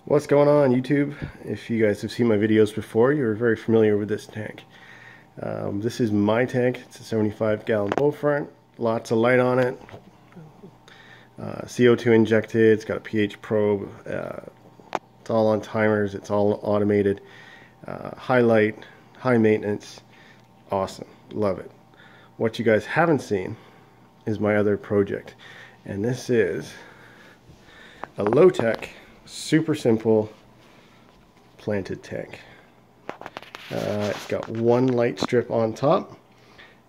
What's going on YouTube? If you guys have seen my videos before, you're very familiar with this tank. This is my tank. It's a 75-gallon bow front, lots of light on it, CO2 injected, it's got a pH probe, it's all on timers, it's all automated, high light, high maintenance, awesome, love it. What you guys haven't seen is my other project, and this is a low-tech, super simple planted tank. It's got one light strip on top,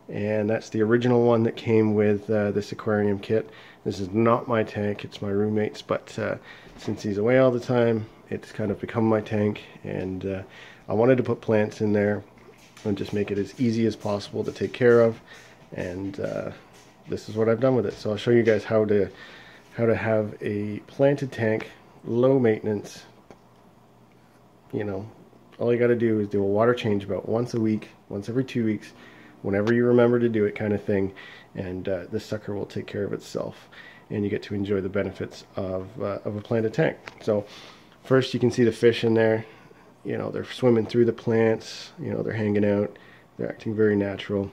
and that's the original one that came with this aquarium kit. This is not my tank, it's my roommate's, but since he's away all the time, it's kind of become my tank, and I wanted to put plants in there and just make it as easy as possible to take care of, and this is what I've done with it. So I'll show you guys how to have a planted tank, low maintenance. You know, all you got to do is do a water change about once a week, once every 2 weeks, whenever you remember to do it, kind of thing, and this sucker will take care of itself, and you get to enjoy the benefits of a planted tank. So first, you can see the fish in there. You know, they're swimming through the plants, you know, they're hanging out, they're acting very natural,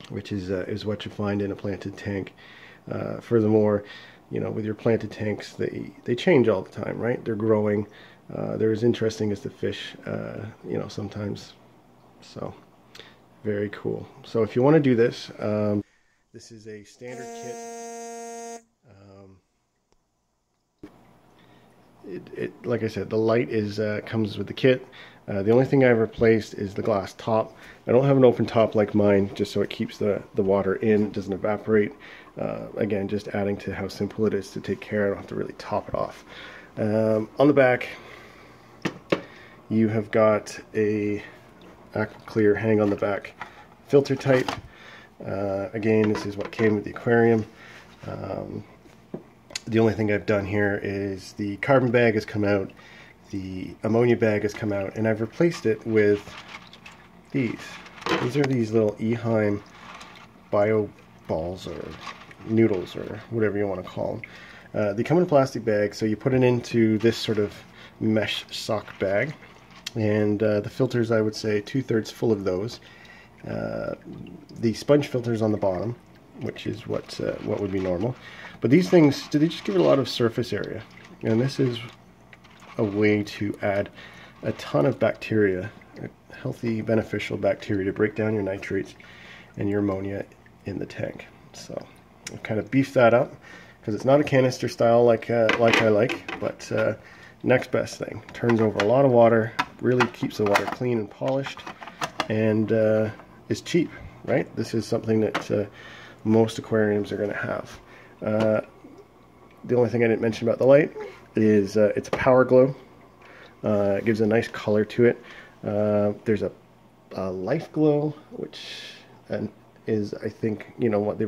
which is what you find in a planted tank. Furthermore, you know, with your planted tanks, they change all the time, right? They're growing. They're as interesting as the fish, you know, sometimes. So, very cool. So if you want to do this, this is a standard kit. Like I said, the light comes with the kit. The only thing I've replaced is the glass top. I don't have an open top like mine, just so it keeps the water in, it doesn't evaporate. Again, just adding to how simple it is to take care. I don't have to really top it off. On the back, you have got a aqua clear hang on the back filter type. Again, this is what came with the aquarium. The only thing I've done here is the carbon bag has come out, the ammonia bag has come out, and I've replaced it with these. These are these little Eheim bio balls or noodles or whatever you want to call them. They come in a plastic bag, so you put it into this sort of mesh sock bag, and the filters, I would say 2/3 full of those. The sponge filters on the bottom, which is what would be normal. But these things, they just give it a lot of surface area, and this is a way to add a ton of bacteria, healthy, beneficial bacteria, to break down your nitrates and your ammonia in the tank. So I've kind of beefed that up because it's not a canister style like I like, but next best thing. Turns over a lot of water, really keeps the water clean and polished, and is cheap, right? This is something that most aquariums are going to have. The only thing I didn't mention about the light is it's a power glow. It gives a nice color to it. There's a life glow, which is, I think, you know, what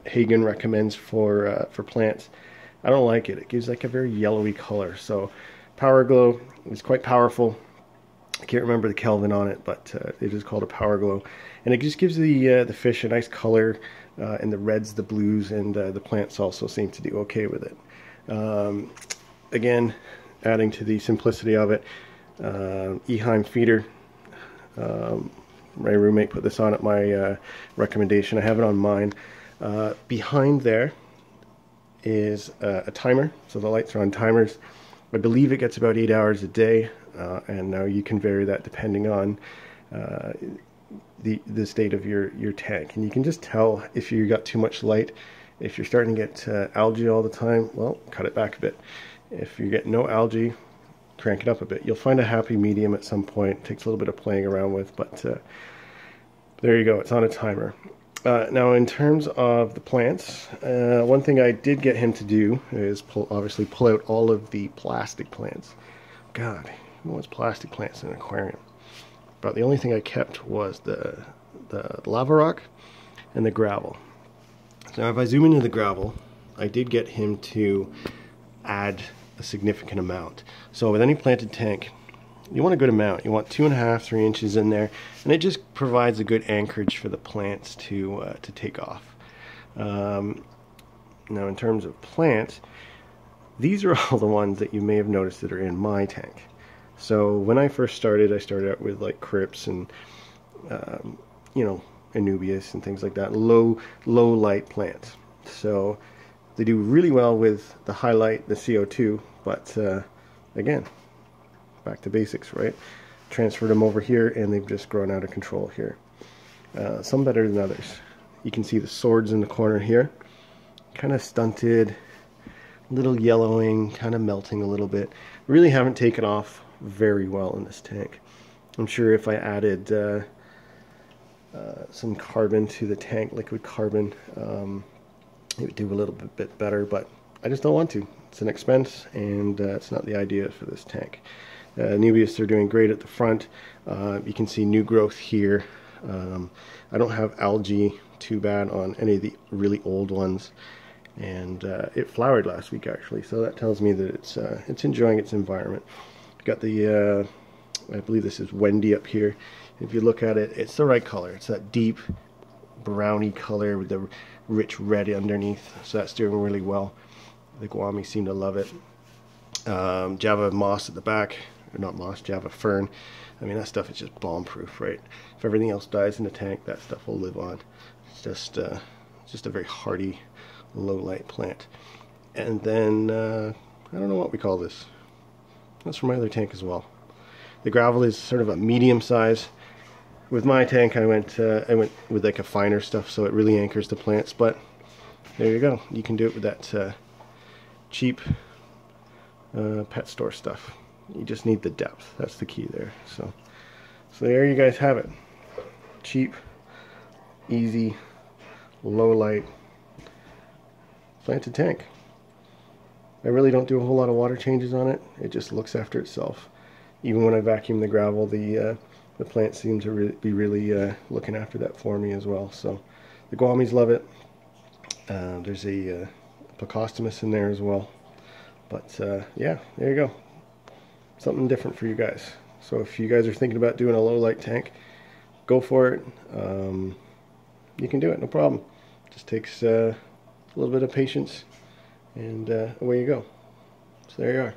Hagen recommends for plants. I don't like it. It gives like a very yellowy color. So power glow is quite powerful. I can't remember the Kelvin on it, but it is called a power glow, and it just gives the fish a nice color, and the reds, the blues, and the plants also seem to do okay with it. Again, adding to the simplicity of it, Eheim feeder. My roommate put this on at my recommendation. I have it on mine. Behind there is a timer, so the lights are on timers. I believe it gets about 8 hours a day, and now you can vary that depending on the state of your tank. And you can just tell if you got too much light. If you're starting to get algae all the time, well, cut it back a bit. If you get no algae, crank it up a bit. You'll find a happy medium at some point. It takes a little bit of playing around with, but there you go. It's on a timer. Now, in terms of the plants, one thing I did get him to do is obviously pull out all of the plastic plants. God, who wants plastic plants in an aquarium? But the only thing I kept was the lava rock and the gravel. So if I zoom into the gravel, I did get him to add a significant amount. So with any planted tank, you want a good amount. You want 2.5, 3 inches in there, and it just provides a good anchorage for the plants to take off. Now, in terms of plants, These are all the ones that you may have noticed that are in my tank. So when I first started, I started out with like crypts and you know, Anubias and things like that, low light plants. So they do really well with the high light, the CO2, but again, back to basics, right? Transferred them over here and they've just grown out of control here. Some better than others. You can see the swords in the corner here, kind of stunted, little yellowing, kind of melting a little bit. Really haven't taken off very well in this tank. I'm sure if I added some carbon to the tank, liquid carbon, it would do a little bit better, but I just don't want to. It's an expense, and it's not the idea for this tank. Nubius are doing great at the front. You can see new growth here. I don't have algae too bad on any of the really old ones, and it flowered last week actually, so that tells me that it's enjoying its environment. Got the I believe this is Wendy up here. If you look at it, it's the right color. It's that deep browny color with the rich red underneath, so that's doing really well. The Guami seem to love it. Java moss at the back, or not moss, Java fern. I mean, that stuff is just bomb-proof, right? If everything else dies in the tank, that stuff will live on. It's just a very hardy, low-light plant. And then I don't know what we call this. That's from my other tank as well. The gravel is sort of a medium size. With my tank, I went with like a finer stuff, so it really anchors the plants. But there you go. You can do it with that cheap pet store stuff. You just need the depth. That's the key there. So there you guys have it. Cheap, easy, low light planted tank. I really don't do a whole lot of water changes on it. It just looks after itself. Even when I vacuum the gravel, the plants seem to be really looking after that for me as well. So the Guamis love it. There's a Plecostomus in there as well. But yeah, there you go. Something different for you guys. So if you guys are thinking about doing a low light tank, go for it. You can do it, no problem. Just takes a little bit of patience, and away you go. So there you are.